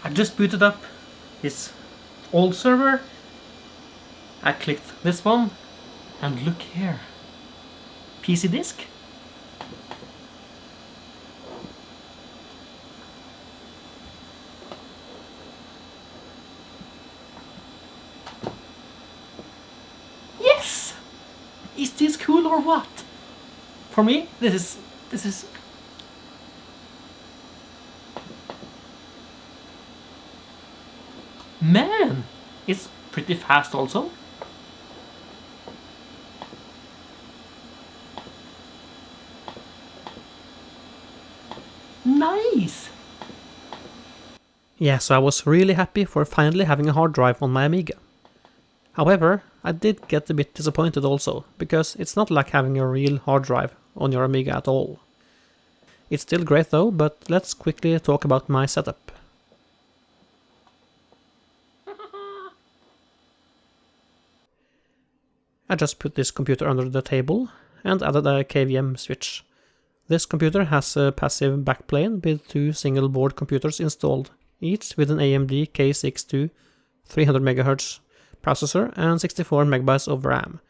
I just booted up his old server. I clicked this one, and look here. PC disk. Yes! Is this cool or what? For me, this is man, it's pretty fast also. Nice! Yeah, so I was really happy for finally having a hard drive on my Amiga. However, I did get a bit disappointed also, because it's not like having a real hard drive on your Amiga at all. It's still great though, but let's quickly talk about my setup. I just put this computer under the table and added a KVM switch. This computer has a passive backplane with 2 single board computers installed, each with an AMD K62 300 MHz processor and 64 MB of RAM.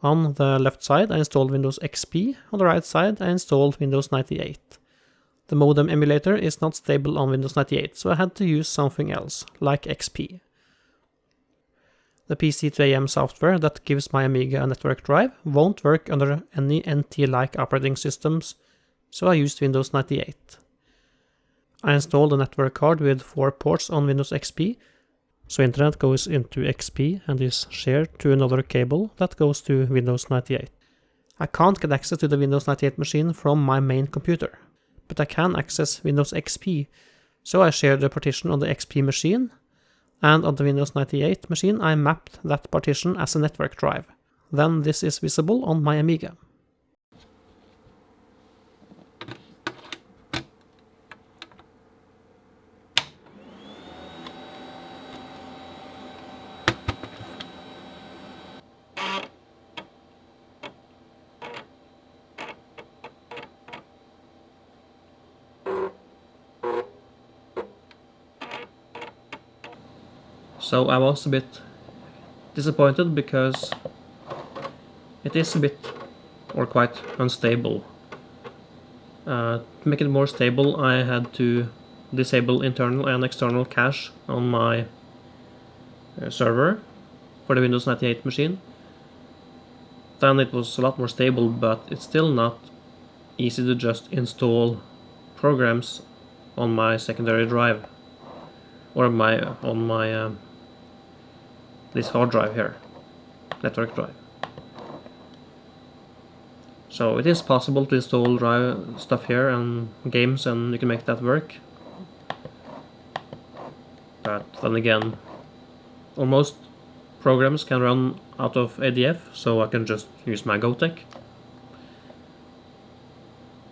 On the left side I installed Windows XP, on the right side I installed Windows 98. The modem emulator is not stable on Windows 98, so I had to use something else, like XP. The PC2AM software that gives my Amiga a network drive won't work under any NT-like operating systems, so I used Windows 98. I installed a network card with 4 ports on Windows XP, so internet goes into XP and is shared to another cable that goes to Windows 98. I can't get access to the Windows 98 machine from my main computer, but I can access Windows XP, so I share the partition on the XP machine, and on the Windows 98 machine I mapped that partition as a network drive. Then this is visible on my Amiga. So I was a bit disappointed because it is a bit or quite unstable. To make it more stable I had to disable internal and external cache on my server for the Windows 98 machine. Then it was a lot more stable, but it's still not easy to just install programs on my secondary drive or on my this hard drive here, network drive. So it is possible to install drive stuff here and games, and you can make that work. But then again, almost programs can run out of ADF, so I can just use my GoTech.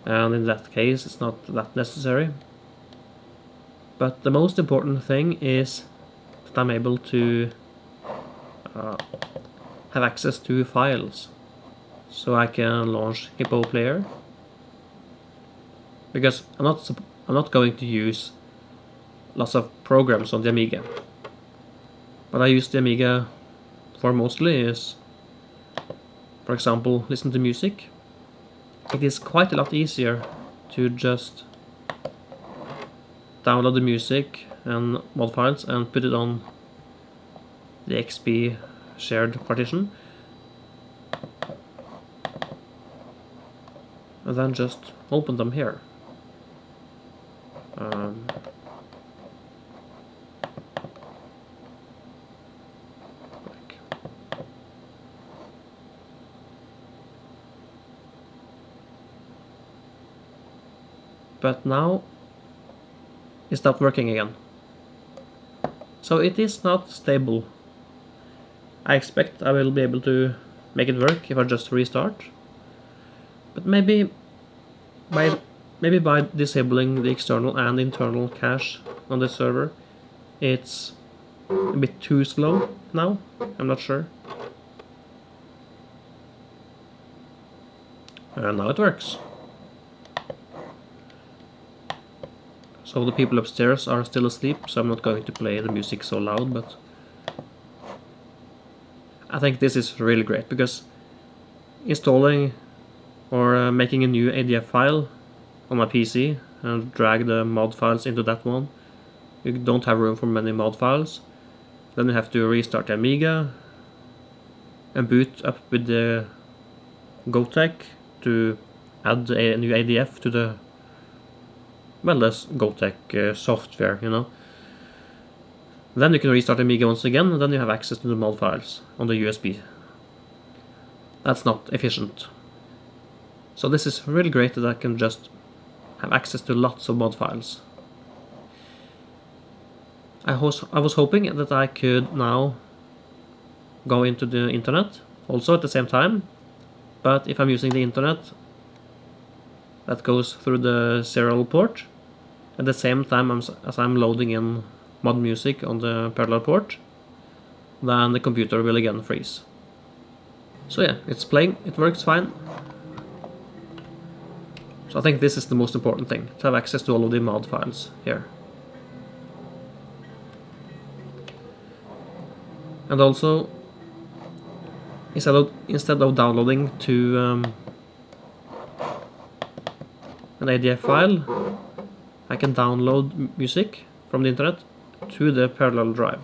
And in that case it's not that necessary. But the most important thing is that I'm able to have access to files, so I can launch Hippo Player, because I'm not going to use lots of programs on the Amiga. What I use the Amiga for mostly is, for example, listen to music. It is quite a lot easier to just download the music and mod files and put it on the XP shared partition, and then just open them here. But now it's not working again. So it is not stable. I expect I will be able to make it work if I just restart. But maybe by disabling the external and internal cache on the server, it's a bit too slow now. I'm not sure. And now it works. So the people upstairs are still asleep, so I'm not going to play the music so loud, but I think this is really great, because installing or making a new ADF file on my PC and drag the mod files into that one, you don't have room for many mod files. Then you have to restart the Amiga and boot up with the GoTech to add a new ADF to the, well, this GoTech software, you know. Then you can restart Amiga once again, and then you have access to the mod files on the USB. That's not efficient. So this is really great that I can just have access to lots of mod files. I was hoping that I could now go into the internet also at the same time, but if I'm using the internet that goes through the serial port at the same time as I'm loading in mod music on the parallel port, then the computer will again freeze. So yeah, it's playing, it works fine. So I think this is the most important thing, to have access to all of the mod files here. And also, instead of downloading to an ADF file, I can download music from the internet to the parallel drive.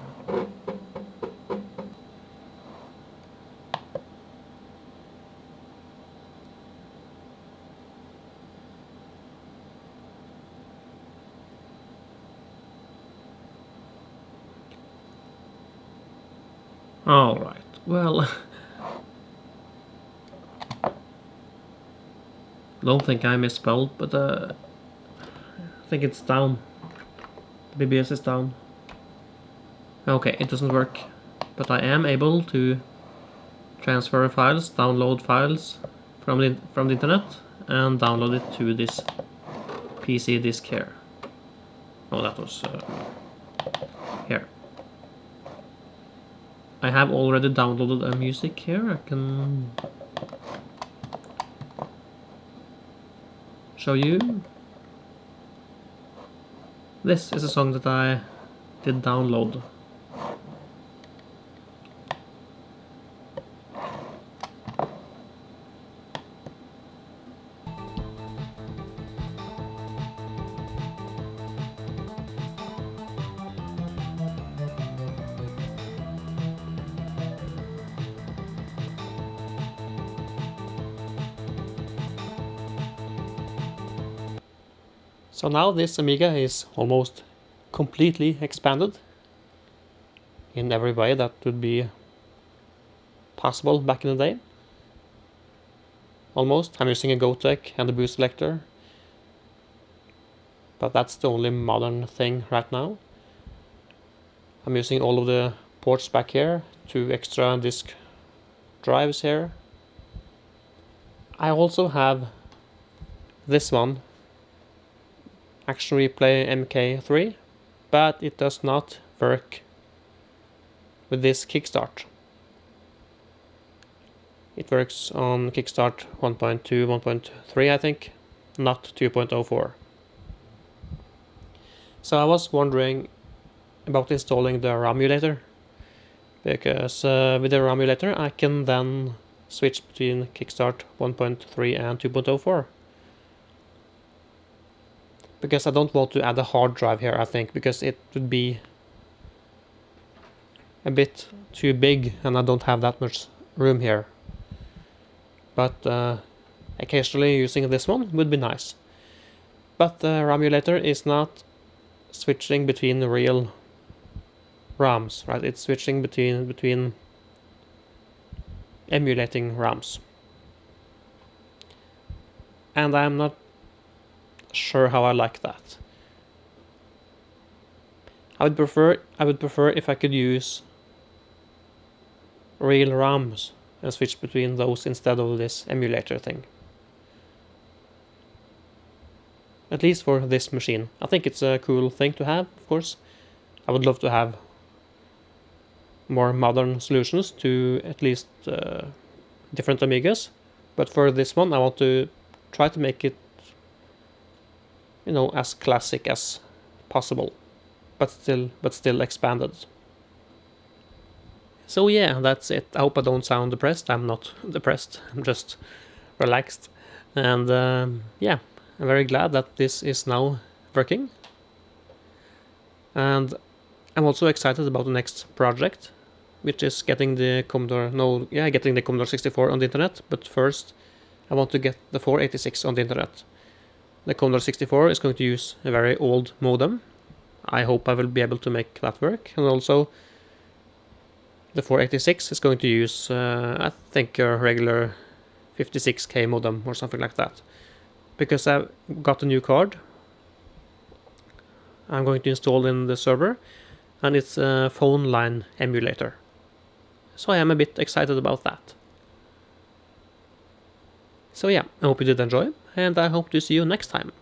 Alright, well, don't think I misspelled, but I think it's down. The BBS is down. Okay, it doesn't work, but I am able to transfer files, download files from the internet, and download it to this PC disk here. Oh, that was here. I have already downloaded a music here. I can show you. This is a song that I did download. So now this Amiga is almost completely expanded in every way that would be possible back in the day. Almost. I'm using a GoTech and a boost selector, but that's the only modern thing right now. I'm using all of the ports back here, 2 extra disk drives here. I also have this one, Action Replay MK3, but it does not work with this kickstart. It works on kickstart 1.2, 1.3 I think, not 2.04. So I was wondering about installing the RAM emulator, because with the RAM emulator I can then switch between kickstart 1.3 and 2.04. Because I don't want to add a hard drive here, I think, because it would be a bit too big and I don't have that much room here. But occasionally using this one would be nice. But the RAM emulator is not switching between the real RAMs, right? It's switching between emulating RAMs. And I'm not sure how I like that. I would prefer if I could use real RAMs and switch between those instead of this emulator thing. At least for this machine. I think it's a cool thing to have, of course. I would love to have more modern solutions to at least different Amigas, but for this one I want to try to make it, you know, as classic as possible, but still expanded. So yeah, that's it. I hope I don't sound depressed. I'm not depressed. I'm just relaxed. And yeah, I'm very glad that this is now working. And I'm also excited about the next project, which is getting the Commodore 64 on the internet. But first, I want to get the 486 on the internet. The Commodore 64 is going to use a very old modem. I hope I will be able to make that work. And also, the 486 is going to use, I think, a regular 56k modem or something like that. Because I've got a new card I'm going to install in the server, and it's a phone line emulator. So I am a bit excited about that. So yeah, I hope you did enjoy, and I hope to see you next time.